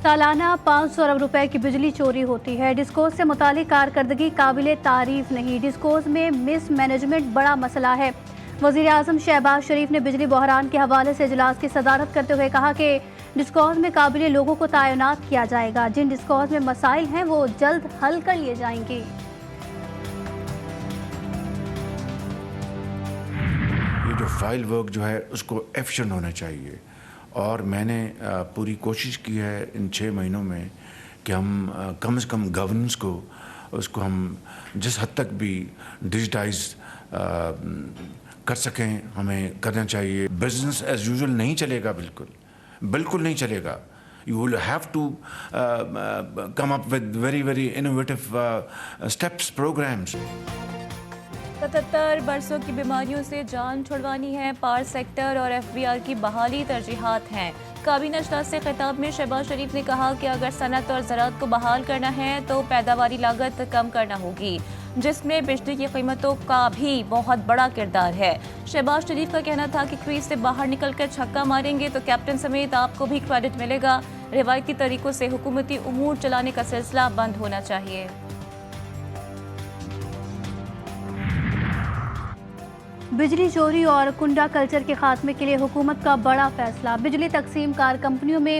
سالانہ 500 ارب روپے کی بجلی چوری ہوتی ہے۔ ڈسکوز سے متعلق کارکردگی قابل تعریف نہیں۔ ڈسکوز میں مس مینجمنٹ بڑا مسئلہ ہے۔ وزیر اعظم شہباز شریف نے بجلی بحران کے حوالے سے اجلاس کی صدارت کرتے ہوئے کہا کہ ڈسکوز میں قابل لوگوں کو تعینات کیا جائے گا۔ جن ڈسکوز میں مسائل ہیں وہ جلد حل کر لیے جائیں گے۔ یہ جو فائل ورک جو ہے اس کو ایفیشینٹ ہونا چاہیے، اور میں نے پوری کوشش کی ہے ان 6 مہینوں میں کہ ہم کم از کم گورننس کو اس کو ہم جس حد تک بھی ڈیجیٹائز کر سکیں ہمیں کرنا چاہیے۔ بزنس ایز یوزول نہیں چلے گا، بالکل نہیں چلے گا۔ You will have to come up with very innovative steps, programs. 77 برسوں کی بیماریوں سے جان چھڑوانی ہے۔ پاور سیکٹر اور ایف بی آر کی بحالی ترجیحات ہیں۔ کابینہ اجلاس سے خطاب میں شہباز شریف نے کہا کہ اگر صنعت اور زراعت کو بحال کرنا ہے تو پیداواری لاگت کم کرنا ہوگی، جس میں بجلی کی قیمتوں کا بھی بہت بڑا کردار ہے۔ شہباز شریف کا کہنا تھا کہ کریز سے باہر نکل کر چھکا ماریں گے تو کیپٹن سمیت آپ کو بھی کریڈٹ ملے گا۔ روایتی طریقوں سے حکومتی امور چلانے کا سلسلہ بند ہونا چاہیے۔ بجلی چوری اور کنڈا کلچر کے خاتمے کے لیے حکومت کا بڑا فیصلہ۔ بجلی تقسیم کار کمپنیوں میں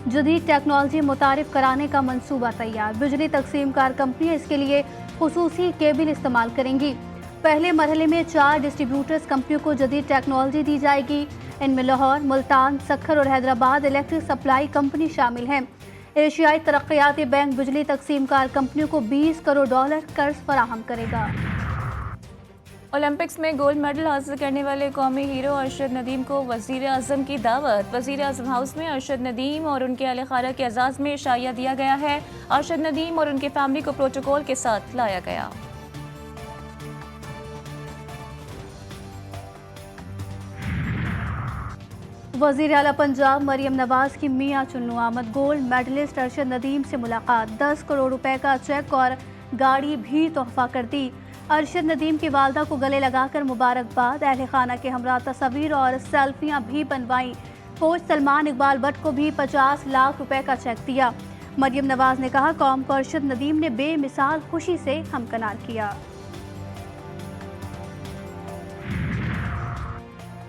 جدید ٹیکنالوجی متعارف کرانے کا منصوبہ تیار۔ بجلی تقسیم کار کمپنیاں اس کے لیے خصوصی کیبل استعمال کریں گی۔ پہلے مرحلے میں 4 ڈسٹریبیوٹرز کمپنیوں کو جدید ٹیکنالوجی دی جائے گی۔ ان میں لاہور، ملتان، سکھر اور حیدرآباد الیکٹرک سپلائی کمپنی شامل ہیں۔ ایشیائی ترقیاتی بینک بجلی تقسیم کار کمپنیوں کو $20 کروڑ قرض فراہم کرے گا۔ اولمپکس میں گولڈ میڈل حاصل کرنے والے قومی ہیرو ارشد ندیم کو وزیر اعظم کی دعوت۔ وزیر اعظم ہاؤس میں ارشد ندیم اور ان کے اہل خانہ کے اعزاز میں شائعہ دیا گیا ہے۔ ارشد ندیم اور ان کی فیملی کو پروٹوکول کے ساتھ لایا گیا۔ وزیر اعلیٰ پنجاب مریم نواز کی میاں چنو احمد گولڈ میڈلسٹ ارشد ندیم سے ملاقات۔ 10 کروڑ روپے کا چیک اور گاڑی بھی تحفہ کر دی۔ ارشد ندیم کی والدہ کو گلے لگا کر مبارکباد۔ اہل خانہ کے ہمراہ تصاویر اور سیلفیاں بھی بنوائیں۔ کوچ سلمان اقبال بٹ کو بھی 50 لاکھ روپے کا چیک دیا۔ مریم نواز نے کہا قوم کو ارشد ندیم نے بے مثال خوشی سے ہمکنار کیا۔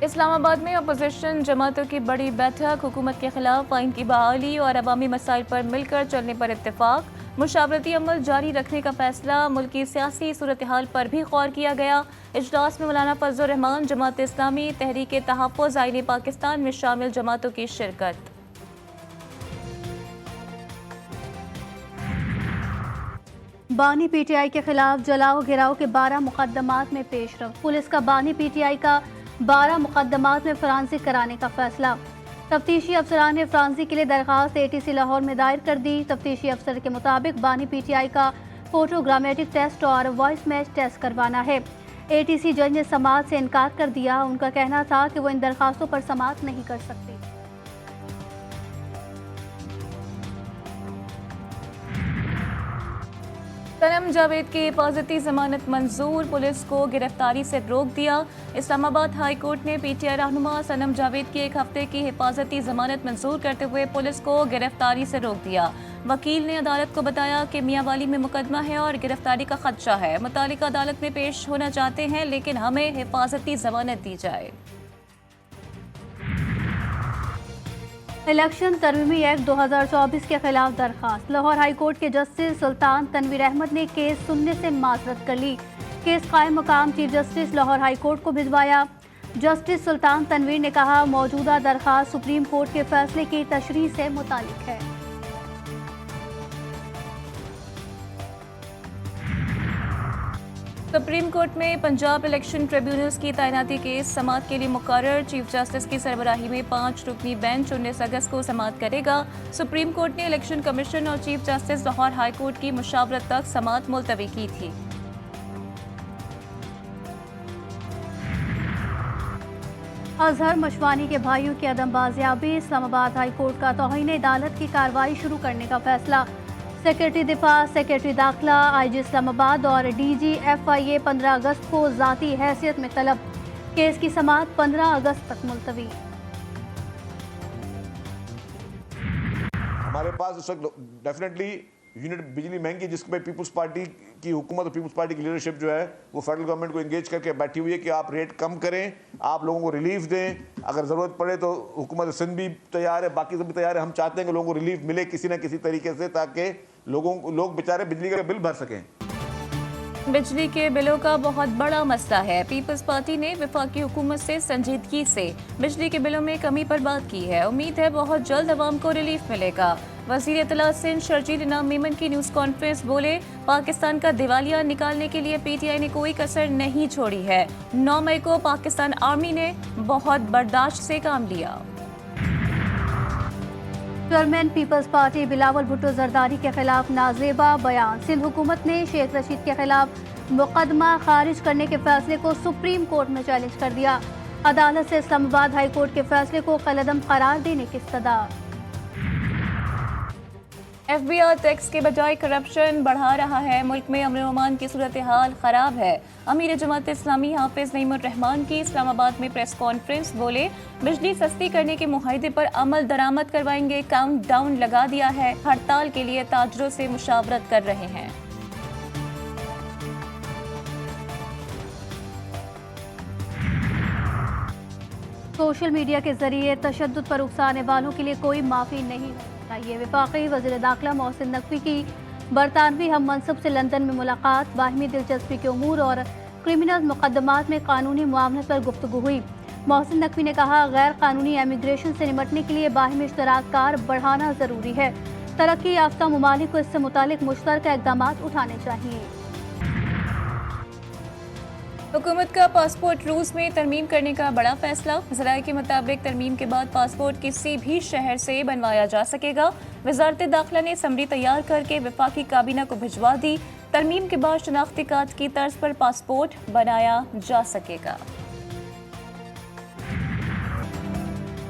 اسلام آباد میں اپوزیشن جماعتوں کی بڑی بیٹھک۔ حکومت کے خلاف آئین کی بحالی اور عوامی مسائل پر مل کر چلنے پر اتفاق۔ مشاورتی عمل جاری رکھنے کا فیصلہ۔ ملکی سیاسی صورتحال پر بھی غور کیا گیا۔ اجلاس میں مولانا فضل الرحمان، جماعت اسلامی، تحریک تحفظ آئین پاکستان میں شامل جماعتوں کی شرکت۔ بانی پی ٹی آئی کے خلاف جلاؤ گھراؤ کے 12 مقدمات میں پیش رفت۔ پولیس کا بانی پی ٹی آئی کا 12 مقدمات میں فرانسک کرانے کا فیصلہ۔ تفتیشی افسران نے فرانسک کے لیے درخواست ATC لاہور میں دائر کر دی۔ تفتیشی افسر کے مطابق بانی پی ٹی آئی کا فوٹو گرامیٹک ٹیسٹ اور وائس میچ ٹیسٹ کروانا ہے۔ ATC جج نے سماعت سے انکار کر دیا۔ ان کا کہنا تھا کہ وہ ان درخواستوں پر سماعت نہیں کر سکتے۔ صنم جاوید کی حفاظتی ضمانت منظور۔ پولیس کو گرفتاری سے روک دیا۔ اسلام آباد ہائی کورٹ نے پی ٹی آئی رہنما صنم جاوید کی 1 ہفتے کی حفاظتی ضمانت منظور کرتے ہوئے پولیس کو گرفتاری سے روک دیا۔ وکیل نے عدالت کو بتایا کہ میاں والی میں مقدمہ ہے اور گرفتاری کا خدشہ ہے۔ متعلقہ عدالت میں پیش ہونا چاہتے ہیں لیکن ہمیں حفاظتی ضمانت دی جائے۔ الیکشن ترمیمی ایکٹ 2024 کے خلاف درخواست۔ لاہور ہائی کورٹ کے جسٹس سلطان تنویر احمد نے کیس سننے سے معذرت کر لی۔ کیس قائم مقام chief justice Lahore high court کو بھجوایا۔ جسٹس سلطان تنویر نے کہا موجودہ درخواست سپریم کورٹ کے فیصلے کی تشریح سے متعلق ہے۔ سپریم کورٹ میں پنجاب الیکشن ٹریبیونلز کی تعیناتی کیس سماعت کے لیے مقرر۔ چیف جسٹس کی سربراہی میں 5 رکنی بینچ 19 اگست کو سماعت کرے گا۔ سپریم کورٹ نے الیکشن کمیشن اور chief justice Lahore high court کی مشاورت تک سماعت ملتوی کی تھی۔ اظہر مشوانی کے بھائیوں کی عدم بازیابی۔ اسلام آباد ہائی کورٹ کا توہین عدالت کی کارروائی شروع کرنے کا فیصلہ۔ سیکرٹری دفاع، سیکرٹری داخلہ، IG اسلام آباد اور DG FIA 15 اگست کو ذاتی حیثیت میں طلب۔ کیس کی سماعت 15 اگست تک ملتوی۔ ہمارے پاس اس وقت ڈیفینیٹلی یونٹ بجلی مہنگی جس پہ پیپلز پارٹی کی حکومت اور پیپلز پارٹی کی لیڈرشپ جو ہے وہ فیڈرل گورنمنٹ کو انگیج کر کے بیٹھی ہوئی ہے کہ آپ ریٹ کم کریں, آپ لوگوں کو ریلیف دیں. اگر ضرورت پڑے تو حکومت سندھ بھی تیار ہے, باقی سب بھی تیار ہے. ہم چاہتے ہیں کہ لوگوں کو ریلیف ملے کسی نہ کسی طریقے سے تاکہ لوگ بیچارے بجلی کا بل بھر سکیں. بجلی کے بلوں کا بہت بڑا مسئلہ ہے. پیپلز پارٹی نے وفاقی حکومت سے سنجیدگی سے بجلی کے بلوں میں کمی پر بات کی ہے. امید ہے بہت جلد عوام کو ریلیف ملے گا. وزیر اطلاعات سندھ شرجیل انعام میمن کی نیوز کانفرنس بولے, پاکستان کا دیوالیہ نکالنے کے لیے پی ٹی آئی نے کوئی کسر نہیں چھوڑی ہے. 9 مئی کو پاکستان آرمی نے بہت برداشت سے کام لیا. چیئرمین پیپلز پارٹی بلاول بھٹو زرداری کے خلاف نازیبا بیان. سندھ حکومت نے شیخ رشید کے خلاف مقدمہ خارج کرنے کے فیصلے کو سپریم کورٹ میں چیلنج کر دیا. عدالت سے اسلام آباد ہائی کورٹ کے فیصلے کو کالعدم قرار دینے کی استدعا. ایف بی آر ٹیکس کے بجائے کرپشن بڑھا رہا ہے. ملک میں امن و امان کی صورتحال خراب ہے. امیر جماعت اسلامی حافظ نعیم الرحمان کی اسلام آباد میں پریس کانفرنس بولے, بجلی سستی کرنے کے معاہدے پر عمل درآمد کروائیں گے. کاؤنٹ ڈاؤن لگا دیا ہے. ہڑتال کے لیے تاجروں سے مشاورت کر رہے ہیں. سوشل میڈیا کے ذریعے تشدد پر اکسانے والوں کے لیے کوئی معافی نہیں چاہیے. وفاقی وزیر داخلہ محسن نقوی کی برطانوی ہم منصب سے لندن میں ملاقات. باہمی دلچسپی کے امور اور کرمنل مقدمات میں قانونی معاونت پر گفتگو ہوئی. محسن نقوی نے کہا, غیر قانونی امیگریشن سے نمٹنے کے لیے باہمی اشتراک کار بڑھانا ضروری ہے. ترقی یافتہ ممالک کو اس سے متعلق مشترکہ اقدامات اٹھانے چاہیے. حکومت کا پاسپورٹ روس میں ترمیم کرنے کا بڑا فیصلہ. ذرائع کے مطابق ترمیم کے بعد پاسپورٹ کسی بھی شہر سے بنوایا جا سکے گا. وزارت داخلہ نے سمری تیار کر کے وفاقی کابینہ کو بھجوا دی. ترمیم کے بعد شناختی کارڈ کی طرز پر پاسپورٹ بنایا جا سکے گا.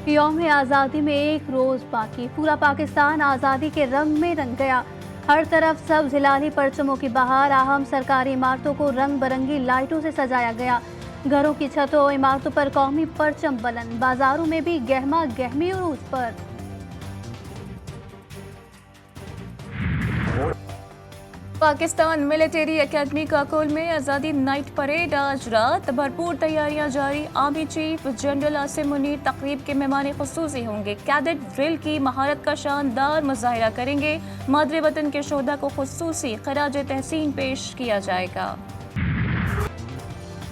یوم آزادی میں ایک روز باقی. پورا پاکستان آزادی کے رنگ میں رنگ گیا. ہر طرف سبز ہلالی پرچموں کی بہار. اہم سرکاری عمارتوں کو رنگ برنگی لائٹوں سے سجایا گیا. گھروں کی چھتوں و عمارتوں پر قومی پرچم بلند. بازاروں میں بھی گہما گہمی عروج پر. پاکستان ملٹری اکیڈمی کاکول میں آزادی نائٹ پریڈ آج رات. بھرپور تیاریاں جاری. Army chief general Asim Munir تقریب کے مہمان خصوصی ہوں گے. کیڈٹ ڈرل کی مہارت کا شاندار مظاہرہ کریں گے. مادر وطن کے شہداء کو خصوصی خراج تحسین پیش کیا جائے گا.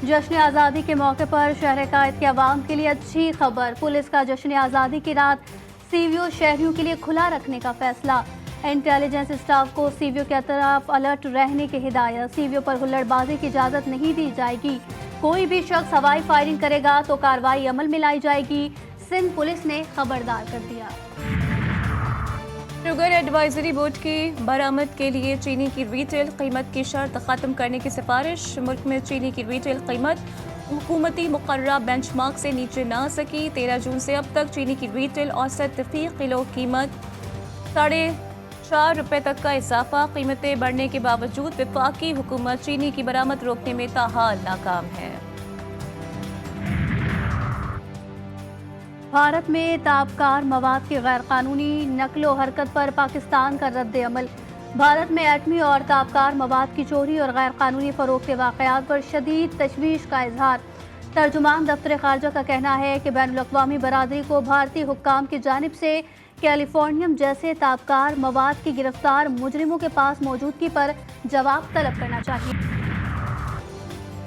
جشن آزادی کے موقع پر شہر قائد کے عوام کے لیے اچھی خبر. پولیس کا جشن آزادی کی رات سی وی او شہریوں کے لیے کھلا رکھنے کا فیصلہ. انٹیلیجنس اسٹاف کو سی وی او کی طرف الرٹ رہنے کی ہدایت. سی وی او پر ہلڑ بازی کی اجازت نہیں دی جائے گی. کوئی بھی شخص ہوائی فائرنگ کرے گا تو کارروائی عمل میں لائی جائے گی. سندھ پولیس نے خبردار کر دیا. شوگر ایڈوائزری بورڈ کی برآمد کے لیے چینی کی ریٹیل قیمت کی شرط ختم کرنے کی سفارش. ملک میں چینی کی ریٹیل قیمت حکومتی مقررہ بینچ مارک سے نیچے نہ آ سکی. 13 جون سے اب تک چینی کی ریٹیل اوسط فی کلو قیمت 4.5 روپے تک کا اضافہ. قیمتیں بڑھنے کے باوجود وفاقی حکومت چینی کی برآمد روکنے میں تاحال ناکام ہے. بھارت میں تابکار مواد کی غیر قانونی نقل و حرکت پر پاکستان کا رد عمل. بھارت میں ایٹمی اور تابکار مواد کی چوری اور غیر قانونی فروخت کے واقعات پر شدید تشویش کا اظہار. ترجمان دفتر خارجہ کا کہنا ہے کہ بین الاقوامی برادری کو بھارتی حکام کی جانب سے کیلیفورنیم جیسے تابکار مواد کی گرفتار مجرموں کے پاس موجودگی پر جواب طلب کرنا چاہیے.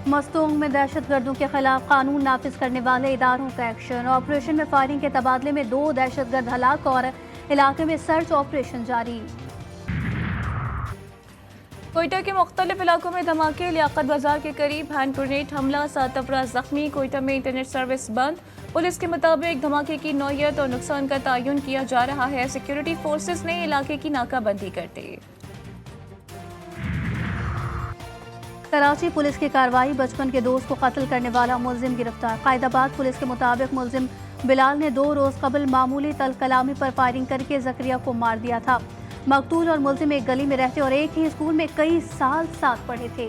مستونگ میں دہشت گردوں کے خلاف قانون نافذ کرنے والے اداروں کا ایکشن. آپریشن میں فائرنگ کے تبادلے میں 2 دہشت گرد ہلاک اور علاقے میں سرچ آپریشن جاری. کوئٹہ کے مختلف علاقوں میں دھماکے. لیاقت بازار کے قریب ہینڈ گرینیڈ حملہ. 7 افراد زخمی. کوئٹہ میں انٹرنیٹ سروس بند. پولیس کے مطابق دھماکے کی نوعیت اور نقصان کا تعین کیا جا رہا ہے. سیکیورٹی فورسز نے علاقے کی ناکہ بندی کر دی. کراچی پولیس کی کارروائی. بچپن کے دوست کو قتل کرنے والا ملزم گرفتار. قائد آباد پولیس کے مطابق ملزم بلال نے 2 روز قبل معمولی تل کلامی پر فائرنگ کر کے زکریا کو مار دیا تھا. مقتول اور ملزم ایک گلی میں رہتے اور ایک ہی اسکول میں کئی سال ساتھ پڑھے تھے.